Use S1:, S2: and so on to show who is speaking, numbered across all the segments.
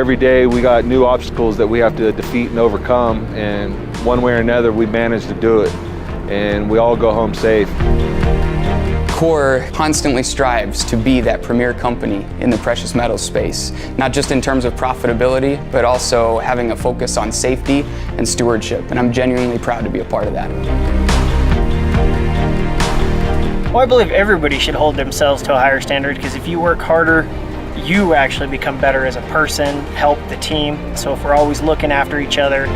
S1: every day we got new obstacles that we have to defeat and overcome, and one way or another we manage to do it, and we all go home safe.
S2: Coeur constantly strives to be that premier company in the precious metals space, not just in terms of profitability, but also having a focus on safety and stewardship, and I'm genuinely proud to be a part of that.
S3: Well, I believe everybody should hold themselves to a higher standard, because if you work harder, you actually become better as a person, help the team. So if we're always looking after each other.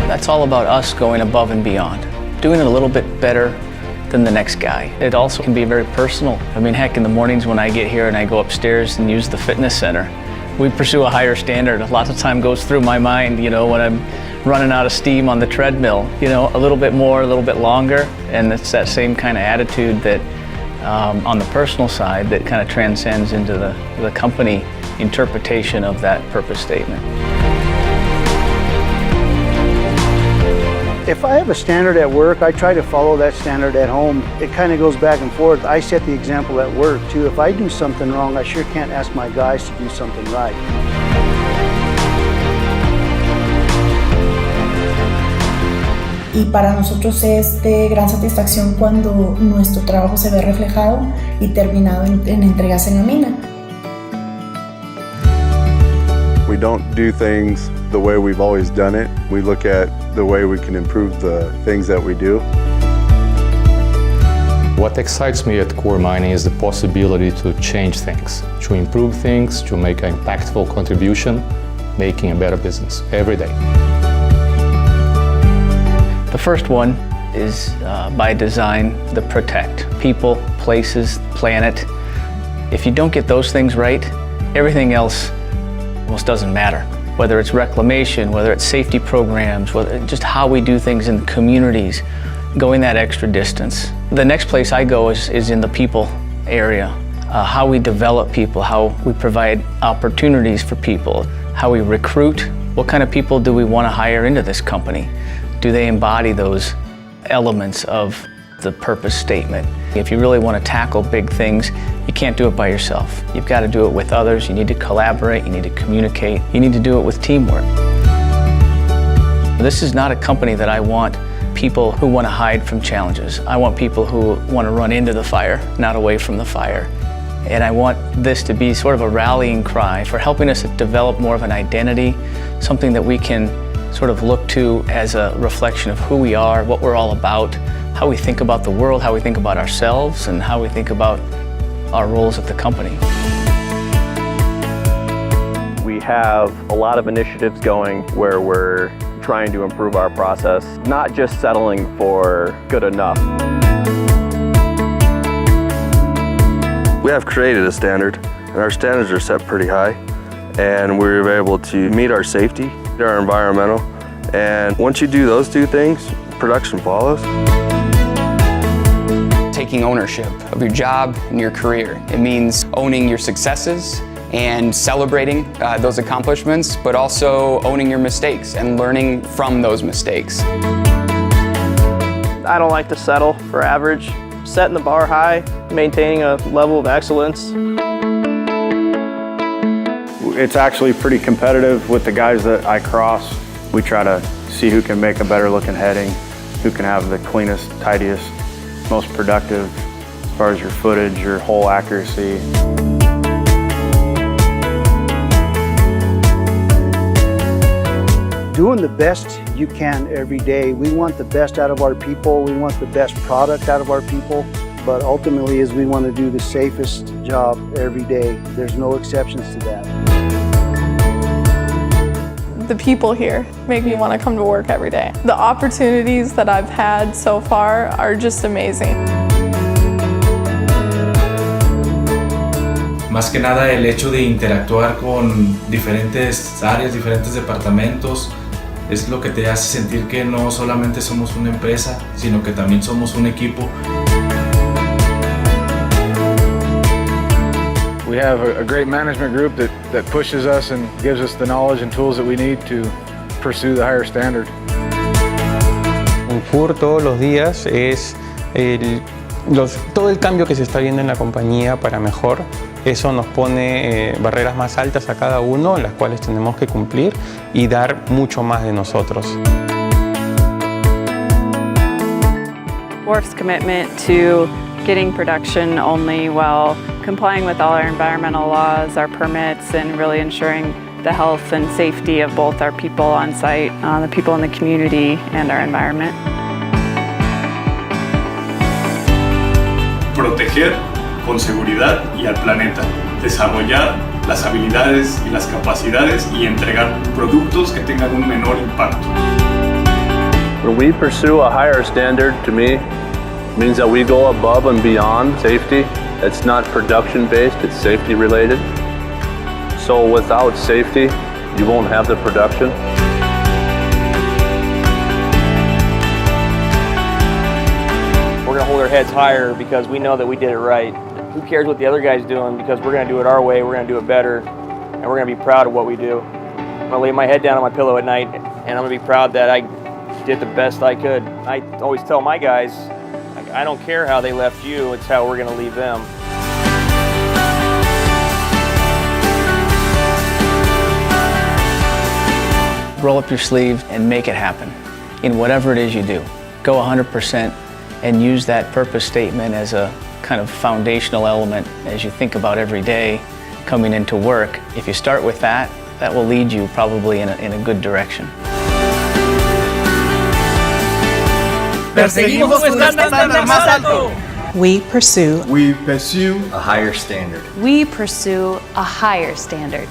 S4: That's all about us going above and beyond, doing it a little bit better than the next guy. It also can be very personal. I mean, heck, in the mornings when I get here and I go upstairs and use the fitness center, we pursue a higher standard. A lot of time goes through my mind, you know, when I'm running out of steam on the treadmill, you know, a little bit more, a little bit longer, and it's that same kind of attitude that on the personal side that kind of transcends into the company interpretation of that purpose statement.
S5: If I have a standard at work, I try to follow that standard at home. It kind of goes back and forth. I set the example at work too. If I do something wrong, I sure can't ask my guys to do something right.
S6: Y para nosotros es de gran satisfacción cuando nuestro trabajo se ve reflejado y terminado en entregas en la mina.
S7: We don't do things the way we've always done it. We look at the way we can improve the things that we do.
S8: What excites me at Coeur Mining is the possibility to change things, to improve things, to make an impactful contribution, making a better business every day.
S4: The first one is by design, the protect. People, places, planet. If you don't get those things right, everything else almost doesn't matter. Whether it's reclamation, whether it's safety programs, whether just how we do things in communities, going that extra distance. The next place I go is in the people area. How we develop people, how we provide opportunities for people, how we recruit. What kind of people do we want to hire into this company? Do they embody those elements of the purpose statement? If you really want to tackle big things, you can't do it by yourself. You've got to do it with others. You need to collaborate, you need to communicate, you need to do it with teamwork. This is not a company that I want people who want to hide from challenges. I want people who want to run into the fire, not away from the fire. And I want this to be sort of a rallying cry for helping us develop more of an identity, something that we can sort of look to as a reflection of who we are, what we're all about, how we think about the world, how we think about ourselves, and how we think about our roles at the company.
S9: We have a lot of initiatives going where we're trying to improve our process, not just settling for good enough.
S7: We have created a standard, and our standards are set pretty high, and we're able to meet our safety, our environmental, and once you do those two things, production follows.
S2: Taking ownership of your job and your career. It means owning your successes and celebrating those accomplishments, but also owning your mistakes and learning from those mistakes.
S3: I don't like to settle for average. Setting the bar high, maintaining a level of excellence.
S10: It's actually pretty competitive with the guys that I cross. We try to see who can make a better looking heading, who can have the cleanest, tidiest, most productive as far as your footage, your hole accuracy.
S5: Doing the best you can every day. We want the best out of our people. We want the best product out of our people. But ultimately is we want to do the safest job every day. There's no exceptions to that.
S11: The people here make me want to come to work every day. The opportunities that I've had so far are just amazing.
S12: Más que nada el hecho de interactuar con diferentes áreas, diferentes departamentos, es lo que te hace sentir que no solamente somos una empresa, sino que también somos un equipo.
S1: We have a great management group that pushes us and gives us the knowledge and tools that we need to pursue the higher standard.
S13: En Coeur todos los días es el Todo el cambio que se está viendo en la compañía para mejor, eso nos pone barreras más altas a cada uno, las cuales tenemos que cumplir y dar mucho más de nosotros.
S14: WARF's commitment to getting production only while complying with all our environmental laws, our permits, and really ensuring the health and safety of both our people on site, the people in the community, and our environment.
S15: Proteger con seguridad y al planeta. Desarrollar las habilidades y las capacidades y entregar productos que tengan un menor impacto.
S7: When we pursue a higher standard, to me, means that we go above and beyond safety. It's not production-based, it's safety-related. So without safety, you won't have the production.
S16: We're going to hold our heads higher because we know that we did it right. Who cares what the other guy's doing, because we're going to do it our way, we're going to do it better, and we're going to be proud of what we do. I'm going to lay my head down on my pillow at night, and I'm going to be proud that I did the best I could. I always tell my guys, I don't care how they left you, it's how we're going to leave them.
S4: Roll up your sleeves and make it happen in whatever it is you do. Go 100% and use that purpose statement as a kind of foundational element as you think about every day coming into work. If you start with that, that will lead you probably in a good direction.
S17: Perseguimos un estándar más alto.
S18: We pursue
S17: a higher standard.
S18: We pursue a higher standard.